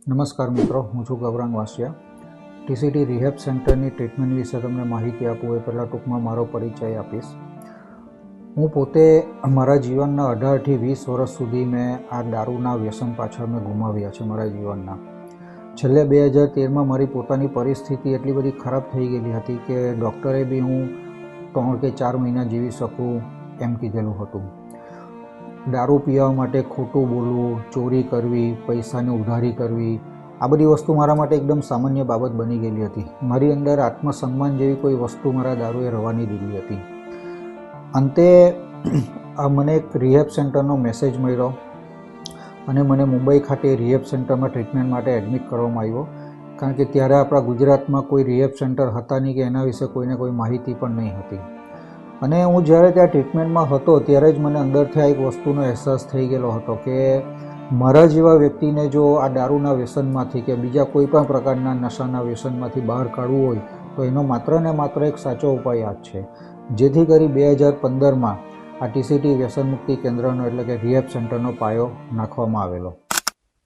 નમસ્કાર મિત્રો, હું છું ગૌરાંગ વાસિયા. ટીસીટી રિહેબ સેન્ટરની ટ્રીટમેન્ટ વિશે તમને માહિતી આપું એ પહેલાં ટૂંકમાં મારો પરિચય આપીશ. હું પોતે મારા જીવનના 18થી 20 વર્ષ સુધી મેં આ દારૂના વ્યસન પાછળ મેં ગુમાવ્યા છે મારા જીવનના. છેલ્લે 2013માં મારી પોતાની પરિસ્થિતિ એટલી બધી ખરાબ થઈ ગયેલી હતી કે ડૉક્ટરે બી હું 3 કે 4 મહિના જીવી શકું એમ કીધેલું હતું. દારૂ પીવા માટે ખોટું બોલવું, ચોરી કરવી, પૈસાની ઉધારી કરવી, આ બધી વસ્તુ મારા માટે એકદમ સામાન્ય બાબત બની ગયેલી હતી. મારી અંદર આત્મસન્માન જેવી કોઈ વસ્તુ મારા દારૂએ રવાની દીધી હતી. અંતે મને એક રિહેબ સેન્ટરનો મેસેજ મળ્યો અને મને મુંબઈ ખાતે રિહેબ સેન્ટરમાં ટ્રીટમેન્ટ માટે એડમિટ કરવામાં આવ્યો. કારણ કે ત્યારે આપણા ગુજરાતમાં કોઈ રિહેબ સેન્ટર હતા નહીં કે એના વિશે કોઈને કોઈ માહિતી પણ નહીં હતી. અને હું જ્યારે ત્યાં ટ્રીટમેન્ટમાં હતો ત્યારે જ મને અંદરથી આ એક વસ્તુનો અહેસાસ થઈ ગયેલો હતો કે મારા જેવા વ્યક્તિને જો આ દારૂના વ્યસનમાંથી કે બીજા કોઈ પણ પ્રકારના નશાના વ્યસનમાંથી બહાર કાઢવું હોય તો એનો માત્ર ને માત્ર એક સાચો ઉપાય આ જ છે. જેથી કરી 2015માં આ ટીસીટી વ્યસન મુક્તિ કેન્દ્રનો એટલે કે રિહેબ સેન્ટરનો પાયો નાખવામાં આવેલો.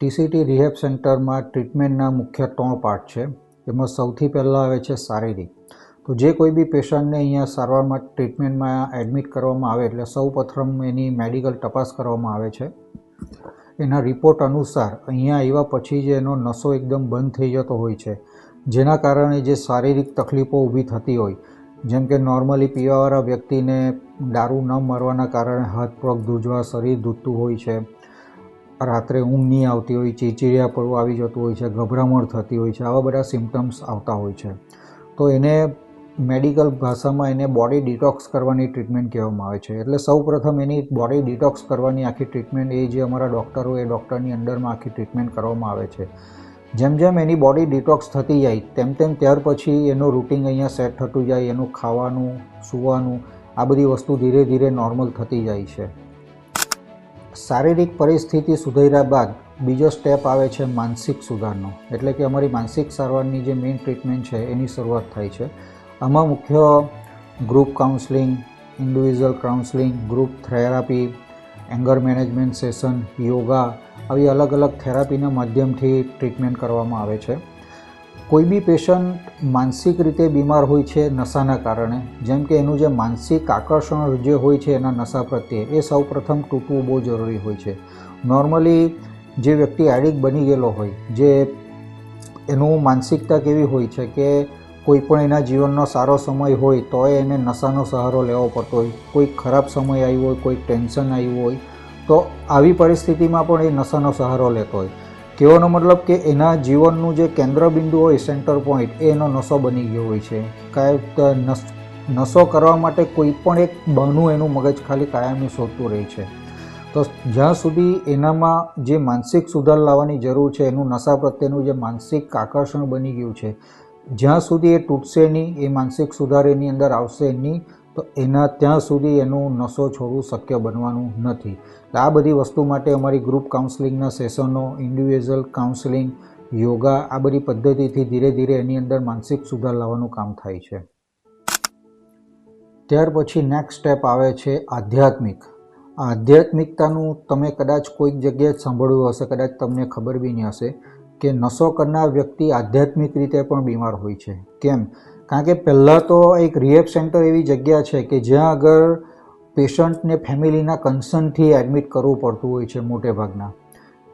ટીસીટી રિહેબ સેન્ટરમાં ટ્રીટમેન્ટના મુખ્ય 3 પાર્ટ છે. એમાં સૌથી પહેલાં આવે છે શારીરિક. તો જે કોઈ બી પેશન્ટને અહીંયા સારવારમાં ટ્રીટમેન્ટમાં એડમિટ કરવામાં આવે એટલે સૌ પ્રથમ એની મેડિકલ તપાસ કરવામાં આવે છે. એના રિપોર્ટ અનુસાર અહીંયા આવ્યા પછી જે એનો નસો એકદમ બંધ થઈ જતો હોય છે, જેના કારણે જે શારીરિક તકલીફો ઊભી થતી હોય, જેમ કે નોર્મલી પીવાવાળા વ્યક્તિને દારૂ ન મારવાના કારણે હાથ પગ ધ્રુજવા, શરીર ધ્રુજતું હોય છે, રાત્રે ઊંઘ નહીં આવતી હોય, ચીચીડિયાપણું આવી જતું હોય છે, ગભરામણ થતી હોય છે, આવા બધા સિમ્ટમ્સ આવતા હોય છે. તો એને મેડિકલ ભાષામાં એને બોડી ડિટોક્સ કરવાની ટ્રીટમેન્ટ કહેવામાં આવે છે. એટલે સૌ પ્રથમ એની બોડી ડિટોક્સ કરવાની આખી ટ્રીટમેન્ટ એ જે અમારા ડૉક્ટર હોય એ ડૉક્ટરની અંડરમાં આખી ટ્રીટમેન્ટ કરવામાં આવે છે. જેમ જેમ એની બોડી ડિટોક્સ થતી જાય તેમ તેમ ત્યાર પછી એનું રૂટિન અહીંયા સેટ થતું જાય, એનું ખાવાનું, સૂવાનું, આ બધી વસ્તુ ધીરે ધીરે નોર્મલ થતી જાય છે. શારીરિક પરિસ્થિતિ સુધર્યા બાદ બીજો સ્ટેપ આવે છે માનસિક સુધારનો. એટલે કે અમારી માનસિક સારવારની જે મેઇન ટ્રીટમેન્ટ છે એની શરૂઆત થાય છે. આમાં મુખ્ય group counselling, individual counselling, group therapy, anger management session, yoga, આવી અલગ અલગ થેરાપીના માધ્યમથી ટ્રીટમેન્ટ કરવામાં આવે છે. કોઈ બી પેશન્ટ માનસિક રીતે બીમાર હોય છે નશાના કારણે, જેમ કે એનું જે માનસિક આકર્ષણ જે હોય છે એના નશા પ્રત્યે એ સૌ પ્રથમ તૂટવું બહુ જરૂરી હોય છે. નોર્મલી જે વ્યક્તિ એડિક્ટ બની ગયેલો હોય, જે એનું માનસિકતા કેવી હોય છે કે કોઈ પણ એના જીવનનો સારો સમય હોય તો એને નશાનો સહારો લેવો પડતો હોય, કોઈ ખરાબ સમય આવ્યો હોય, કોઈ ટેન્શન આવ્યું હોય તો આવી પરિસ્થિતિમાં પણ એ નશાનો સહારો લેતો હોય. કહેવાનો મતલબ કે એના જીવનનું જે કેન્દ્રબિંદુ હોય, સેન્ટર પોઈન્ટ, એ એનો નશો બની ગયો હોય છે. નશો કરવા માટે કોઈ પણ એક બહાનું એનું મગજ ખાલી કાયમનું શોધતું રહે છે. તો જ્યાં સુધી એનામાં જે માનસિક સુધાર લાવવાની જરૂર છે, એનું નશા પ્રત્યેનું જે માનસિક આકર્ષણ બની ગયું છે, જ્યાં સુધી એ તૂટશે નહીં, એ માનસિક સુધાર એની અંદર આવશે નહીં, તો ત્યાં સુધી એનું નશો છોડવું શક્ય બનવાનું નથી. આ બધી વસ્તુ માટે અમારી ગ્રુપ કાઉન્સલિંગના સેશનો, ઇન્ડિવિજ્યુઅલ કાઉન્સલિંગ, યોગા, આ બધી પદ્ધતિથી ધીરે ધીરે એની અંદર માનસિક સુધાર લાવવાનું કામ થાય છે. ત્યાર પછી નેક્સ્ટ સ્ટેપ આવે છે આધ્યાત્મિક. આધ્યાત્મિકતાનું તમે કદાચ કોઈક જગ્યાએ સાંભળ્યું હશે, કદાચ તમને ખબર બી નહીં હશે કે નશો કરનાર વ્યક્તિ આધ્યાત્મિક રીતે પણ બીમાર હોય છે. કેમ? કારણ કે પહેલાં તો એક રિહેબ સેન્ટર એવી જગ્યા છે કે જ્યાં આગળ પેશન્ટને ફેમિલીના કન્સર્નથી એડમિટ કરવું પડતું હોય છે મોટે ભાગના.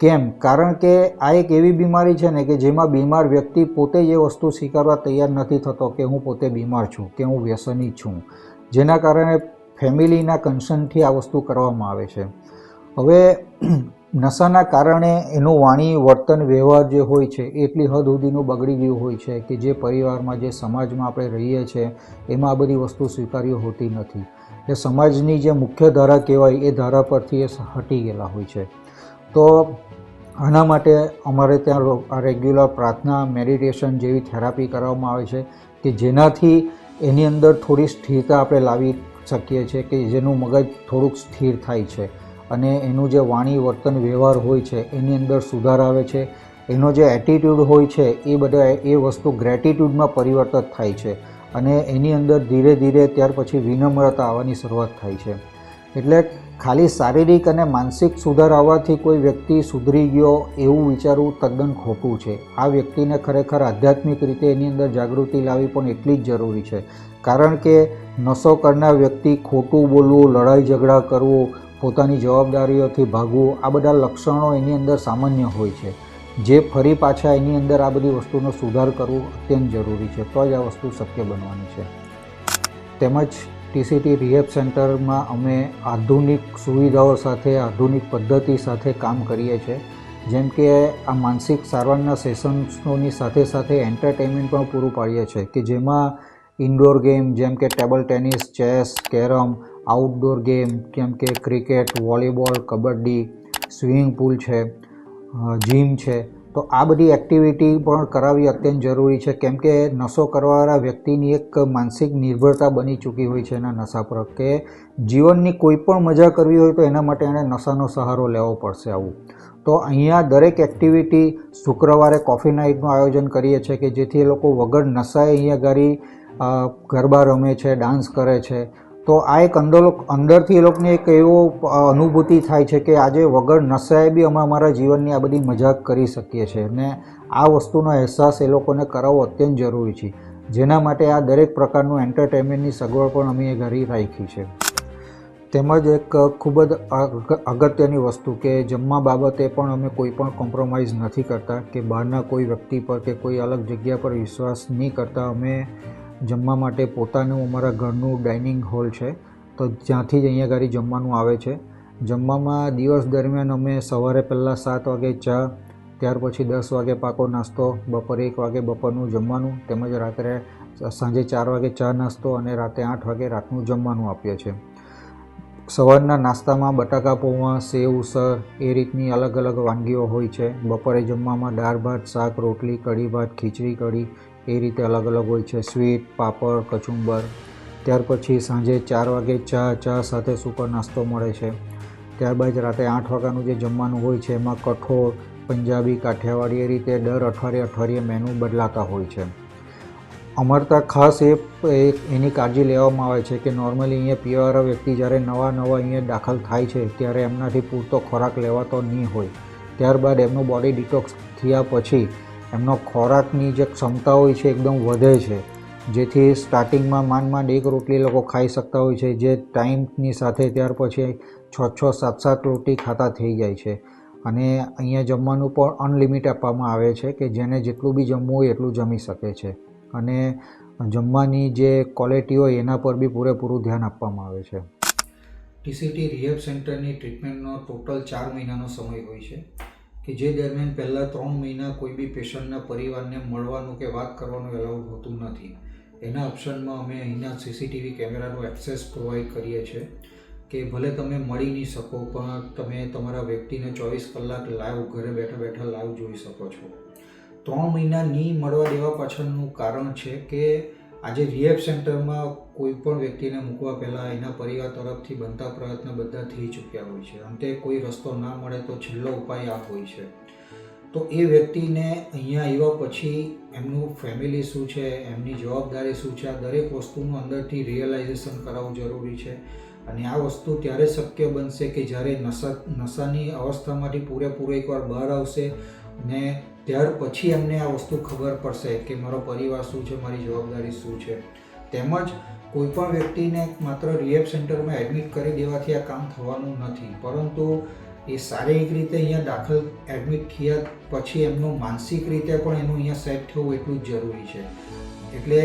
કેમ? કારણ કે આ એક એવી બીમારી છે ને કે જેમાં બીમાર વ્યક્તિ પોતે એ વસ્તુ સ્વીકારવા તૈયાર નથી થતો કે હું પોતે બીમાર છું, કે હું વ્યસની છું, જેના કારણે ફેમિલીના કન્સર્નથી આ વસ્તુ કરવામાં આવે છે. હવે નશાના કારણે એનું વાણી, વર્તન, વ્યવહાર જે હોય છે એટલી હદ સુધીનું બગડી ગયું હોય છે કે જે પરિવારમાં, જે સમાજમાં આપણે રહીએ છીએ એમાં આ બધી વસ્તુ સ્વીકાર્ય હોતી નથી. એ સમાજની જે મુખ્ય ધારા કહેવાય એ ધારા પરથી એ હટી ગયેલા હોય છે. તો આના માટે અમારે ત્યાં રેગ્યુલર પ્રાર્થના, મેડિટેશન જેવી થેરાપી કરવામાં આવે છે કે જેનાથી એની અંદર થોડી સ્થિરતા આપણે લાવી શકીએ છીએ, કે જેનું મગજ થોડુંક સ્થિર થાય છે અને એનું જે વાણી, વર્તન, વ્યવહાર હોય છે એની અંદર સુધાર આવે છે. એનો જે એટીટ્યૂડ હોય છે એ બધા એ વસ્તુ ગ્રેટિટ્યૂડમાં પરિવર્તિત થાય છે અને એની અંદર ધીરે ધીરે ત્યાર પછી વિનમ્રતા આવવાની શરૂઆત થાય છે. એટલે ખાલી શારીરિક અને માનસિક સુધાર આવવાથી કોઈ વ્યક્તિ સુધરી ગયો એવું વિચારવું તદ્દન ખોટું છે. આ વ્યક્તિને ખરેખર આધ્યાત્મિક રીતે એની અંદર જાગૃતિ લાવવી પણ એટલી જ જરૂરી છે. કારણ કે નશો કરનાર વ્યક્તિ ખોટું બોલવું, લડાઈ ઝઘડા કરવું, પોતાની જવાબદારીઓથી ભાગવું, આ બધા લક્ષણો એની અંદર સામાન્ય હોય છે, જે ફરી પાછા એની અંદર આ બધી વસ્તુનો સુધાર કરવો અત્યંત જરૂરી છે. તો જ આ વસ્તુ શક્ય બનવાની છે. તેમજ ટીસીટી રિહેબ સેન્ટરમાં અમે આધુનિક સુવિધાઓ સાથે, આધુનિક પદ્ધતિ સાથે કામ કરીએ છીએ. જેમ કે આ માનસિક સારવારના સેશન્સોની સાથે સાથે એન્ટરટેનમેન્ટ પણ પૂરું પાડીએ છીએ, કે જેમાં ઇન્ડોર ગેમ જેમ કે table tennis, chess, carrom, outdoor game જેમ કે cricket, volleyball, kabaddi, swimming pool છે, જીમ છે, તો આ બધી એક્ટિવિટી પણ કરાવવી અત્યંત જરૂરી છે. કેમ કે નશો કરવાવાળા વ્યક્તિની એક માનસિક નિર્ભરતા બની ચૂકી હોય છે એના નશા પર, કે જીવનની કોઈ પણ મજા કરવી હોય તો એના માટે એણે નશાનો સહારો લેવો પડશે. આવું તો અહીંયા દરેક એક્ટિવિટી શુક્રવારે કોફી નાઇટનું આયોજન કરીએ છીએ, કે જેથી એ લોકો વગર નશાએ અહીંયા ગાડી ગરબા રમે છે, ડાન્સ કરે છે. તો આ એક અંદરથી એ લોકોને એક એવો અનુભૂતિ થાય છે કે આજે વગર નશાએ બી અમે અમારા જીવનની આ બધી મજાક કરી શકીએ છીએ. અને આ વસ્તુનો અહેસાસ એ લોકોને કરાવવો અત્યંત જરૂરી છે, જેના માટે આ દરેક પ્રકારનું એન્ટરટેનમેન્ટની સગવડ પણ અમે એ ઘરે રાખી છે. તેમજ એક ખૂબ જ અગત્યની વસ્તુ કે જમવા બાબતે પણ અમે કોઈ પણ કોમ્પ્રોમાઇઝ નથી કરતા, કે બહારના કોઈ વ્યક્તિ પર કે કોઈ અલગ જગ્યા પર વિશ્વાસ નહીં કરતા. અમે જમવા માટે પોતાનું અમારા ઘરનું ડાઇનિંગ હોલ છે, તો જ્યાંથી જ અહીંયા ગાડી જમવાનું આવે છે. જમવામાં દિવસ દરમિયાન અમે સવારે પહેલાં 7 વાગે ચા, ત્યાર પછી 10 વાગે પાકો નાસ્તો, બપોરે 1 વાગે બપોરનું જમવાનું, તેમજ રાત્રે સાંજે 4 વાગે ચા નાસ્તો અને રાતે 8 વાગે રાતનું જમવાનું આપીએ છીએ. સવારના નાસ્તામાં બટાકા પૌવા, સેવ, ઉસળ એ રીતની અલગ અલગ વાનગીઓ હોય છે. બપોરે જમવામાં દાળ ભાત, શાક, રોટલી, કઢી ભાત, ખીચડી કઢી એ રીતે અલગ અલગ હોય છે. સ્વીટ, પાપડ, કચુંબર. ત્યાર પછી સાંજે 4 વાગે ચા સાથે સૂકો નાસ્તો મળે છે. ત્યારબાદ રાતે 8 વાગ્યાનું જે જમવાનું હોય છે એમાં કઠોળ, પંજાબી, કાઠિયાવાડી એ રીતે દર અઠવાડિયે મેનુ બદલાતા હોય છે. અમારે ત્યાં ખાસ એની કાળજી લેવામાં આવે છે કે નોર્મલી અહીંયા પીવાવાળા વ્યક્તિ જ્યારે નવા અહીંયા દાખલ થાય છે ત્યારે એમનાથી પૂરતો ખોરાક લેવાતો નહીં હોય. ત્યારબાદ એમનું બોડી ડિટોક્સ થયા પછી એમનો ખોરાકની જે ક્ષમતા હોય છે એકદમ વધે છે, જેથી સ્ટાર્ટિંગમાં માંડ એક રોટલી લોકો ખાઈ શકતા હોય છે, જે ટાઈમની સાથે ત્યાર પછી 6, 7 રોટલી ખાતા થઈ જાય છે. અને અહીંયા જમવાનું પણ અનલિમિટ આપવામાં આવે છે, કે જેને જેટલું બી જમવું હોય એટલું જમી શકે છે. અને જમવાની જે ક્વોલિટી હોય એના પર બી પૂરેપૂરું ધ્યાન આપવામાં આવે છે. ટીસીટી રિહેબ સેન્ટરની ટ્રીટમેન્ટનો ટોટલ 4 મહિનાનો સમય હોય છે, કે જે દરમિયાન પહેલાં 3 મહિના કોઈ બી પેશન્ટના પરિવારને મળવાનું કે વાત કરવાનું એલાઉડ હોતું નથી. એના ઓપ્શનમાં અમે અહીંના સીસીટીવી કેમેરાનો એક્સેસ પ્રોવાઈડ કરીએ છીએ, કે ભલે તમે મળી નહીં શકો પણ તમે તમારા વ્યક્તિને 24 કલાક લાઈવ ઘરે બેઠા લાઈવ જોઈ શકો છો. 3 મહિના નહીં મળવા દેવા પાછળનું કારણ છે કે આજે રિહેબ સેન્ટરમાં કોઈ પણ વ્યક્તિને મૂકવા પહેલાં એના પરિવાર તરફથી બનતા પ્રયત્ન બધા થઈ ચૂક્યા હોય છે. અંતે કોઈ રસ્તો ના મળે તો છેલ્લો ઉપાય આ હોય છે. તો એ વ્યક્તિને અહીંયા આવ્યા પછી એમનું ફેમિલી શું છે, એમની જવાબદારી શું છે, આ દરેક વસ્તુનું અંદરથી રિયલાઇઝેશન કરાવવું જરૂરી છે. અને આ વસ્તુ ત્યારે શક્ય બનશે કે જ્યારે નશાની અવસ્થામાંથી પૂરેપૂરો એકવાર બહાર આવશે ને ત્યાર પછી એમને આ વસ્તુ ખબર પડશે કે મારો પરિવાર શું છે, મારી જવાબદારી શું છે. તેમજ કોઈપણ વ્યક્તિને માત્ર રિહેબ સેન્ટરમાં એડમિટ કરી દેવાથી આ કામ થવાનું નથી, પરંતુ એ શારીરિક રીતે અહીંયા દાખલ એડમિટ થયા પછી એમનું માનસિક રીતે પણ એનું અહીંયા સેટ થવું એટલું જ જરૂરી છે. એટલે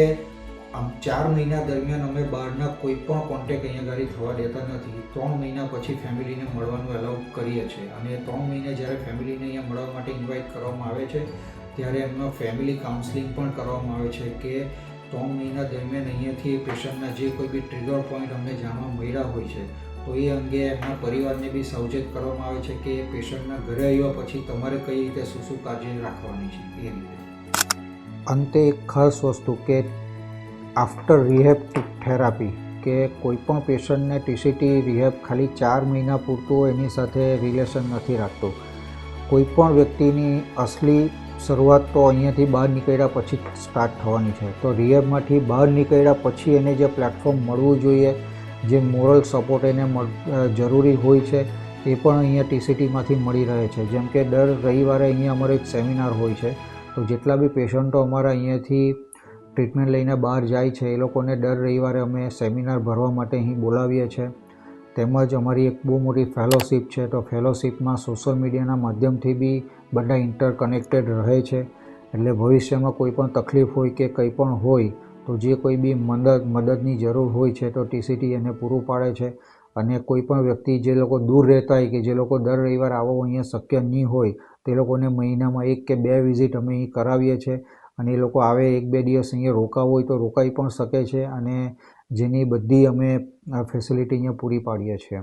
4 મહિના દરમિયાન અમે બહારના કોઈ પણ કોન્ટેક્ટ અહીંયા ગાડી થવા દેતા નથી. 3 મહિના પછી ફેમિલીને મળવાનું એલાઉ કરીએ છીએ. અને 3 મહિને જ્યારે ફેમિલીને અહીંયા મળવા માટે ઇન્વાઇટ કરવામાં આવે છે ત્યારે એમનો ફેમિલી કાઉન્સલિંગ પણ કરવામાં આવે છે, કે 3 મહિના દરમિયાન અહીંયાથી પેશન્ટના જે કોઈ બી ટ્રિગર પોઈન્ટ અમને જાણવા મળ્યા હોય છે તો એ અંગે એમના પરિવારને બી સાવચેત કરવામાં આવે છે કે પેશન્ટના ઘરે આવ્યા પછી તમારે કઈ રીતે શું કાળજી રાખવાની છે એ રીતે. અંતે એક ખાસ વસ્તુ કે આફ્ટર રિહેબ થેરાપી, કે કોઈપણ પેશન્ટને ટીસીટી રિહેબ ખાલી 4 મહિના પૂરતું એની સાથે રિલેશન નથી રાખતું. કોઈપણ વ્યક્તિની અસલી શરૂઆત તો અહીંયાથી બહાર નીકળ્યા પછી સ્ટાર્ટ થવાની છે. તો રિહેબમાંથી બહાર નીકળ્યા પછી એને જે પ્લેટફોર્મ મળવું જોઈએ જે મોરલ સપોર્ટ એને જરૂરી હોય છે એ પણ અહીંયા ટીસીટીમાંથી મળી રહે છે. જેમ કે દર રવિવારે અહીંયા અમારો એક સેમિનાર હોય છે, તો જેટલા બી પેશન્ટો અમારા અહીંયાથી ટ્રીટમેન્ટ લઈને બહાર જાય છે એ લોકોને દર રવિવારે અમે સેમિનાર ભરવા માટે અહીં બોલાવીએ છીએ. તેમજ અમારી એક બહુ મોટી ફેલોશિપ છે, તો ફેલોશિપમાં સોશિયલ મીડિયાના માધ્યમથી બી બધા ઇન્ટરકનેક્ટેડ રહે છે. એટલે ભવિષ્યમાં કોઈ પણ તકલીફ હોય કે કંઈ પણ હોય તો જે કોઈ બી મદદની જરૂર હોય છે તો ટીસીટી એને પૂરું પાડે છે. અને કોઈ પણ વ્યક્તિ જે લોકો દૂર રહેતા હોય કે જે લોકો દર રવિવારે આવો અહીંયા શક્ય નહીં હોય તે લોકોને મહિનામાં 1 કે 2 વિઝિટ અમે અહીં કરાવીએ છીએ. અને એ લોકો આવે 1-2 દિવસ અહીંયા રોકાવું હોય તો રોકાઈ પણ શકે છે. અને જેની બધી અમે ફેસિલિટી અહીંયા પૂરી પાડીએ છીએ.